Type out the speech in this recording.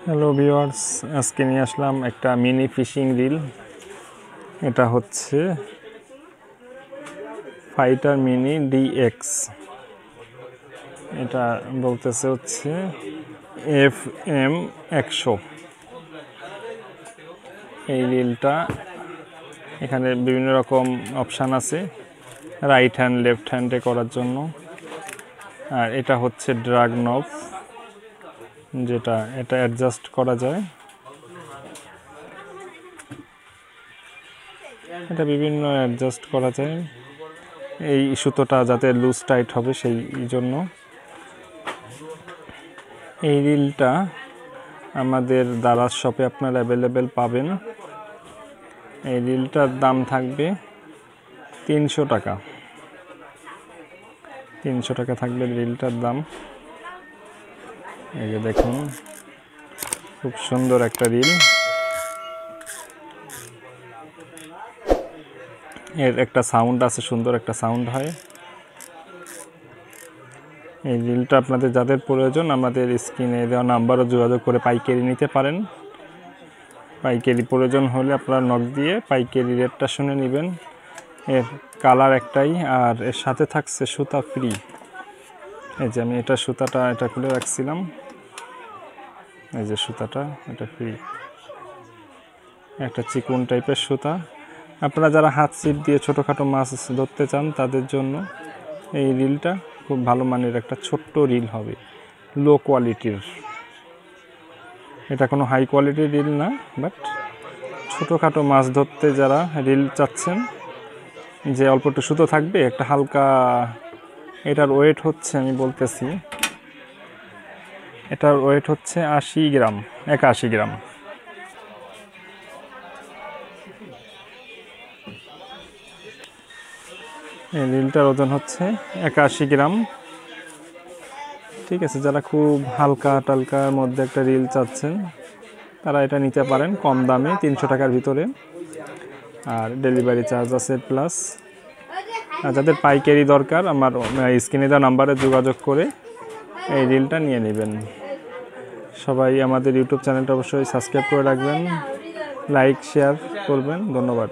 Hello viewers, আজকে নিয়ে আসলাম একটা মিনি ফিশিং রিল। এটা হচ্ছে ফাইটার মিনি ডিএক্স। এটা বলতেছে হচ্ছে FM 100। এই রিলটা এখানে বিভিন্ন রকম অপশান আছে, রাইট হ্যান্ড লেফট হ্যান্ডে করার জন্য। আর এটা হচ্ছে ড্রাগ নব, যেটা এটা অ্যাডজাস্ট করা যায়। এটা বিভিন্ন অ্যাডজাস্ট করা যায়, এই সুতোটা যাতে লুজ টাইট হবে সেই জন্য। এই রিলটা আমাদের দারাজ শপে আপনারা অ্যাভেলেবেল পাবেন। এই রিলটার দাম থাকবে 300 টাকা। 300 টাকা থাকবে রিলটার দাম। এই যে দেখুন, খুব সুন্দর একটা রিল। এর একটা সাউন্ড আছে, সুন্দর একটা সাউন্ড হয়। এই রিলটা আপনাদের যাদের প্রয়োজন আমাদের স্ক্রিনে দেওয়া নাম্বারও যোগাযোগ করে পাইকারি নিতে পারেন। পাইকারি প্রয়োজন হলে আপনারা নক দিয়ে পাইকারি রেটটা শুনে নেবেন। এর কালার একটাই, আর এর সাথে থাকছে সুতা ফ্রি। এই যে আমি সুতাটা খুলে রাখছিলাম, এই যে সুতাটা, এটা ফ্রি। একটা চিকন টাইপের সুতা। আপনারা যারা হাত ছিপ দিয়ে ছোটোখাটো মাছ ধরতে চান তাদের জন্য এই রিলটা খুব ভালো মানের একটা ছোট্ট রিল হবে, লো কোয়ালিটির। এটা কোনো হাই কোয়ালিটির রিল না, বাট ছোটোখাটো মাছ ধরতে যারা রিল চাচ্ছেন যে অল্প একটু সুতো থাকবে, একটা হালকা। এটার ওয়েট হচ্ছে, আমি বলতেছি, এটার ওয়েট হচ্ছে 80 গ্রাম, 81 গ্রাম। এই রিলটার ওজন হচ্ছে 81 গ্রাম। ঠিক আছে, যারা খুব হালকা টালকার মধ্যে একটা রিল চাচ্ছেন তারা এটা নিতে পারেন কম দামে, 300 টাকার ভিতরে। আর ডেলিভারি চার্জ আছে প্লাস। আর যাদের পাইকারি দরকার আমার স্ক্রিনে দেওয়া নাম্বারে যোগাযোগ করে এই রিলটা নিয়ে নেবেন। সবাই আমাদের ইউটিউব চ্যানেলটা অবশ্যই সাবস্ক্রাইব করে রাখবেন, লাইক শেয়ার করবেন। ধন্যবাদ।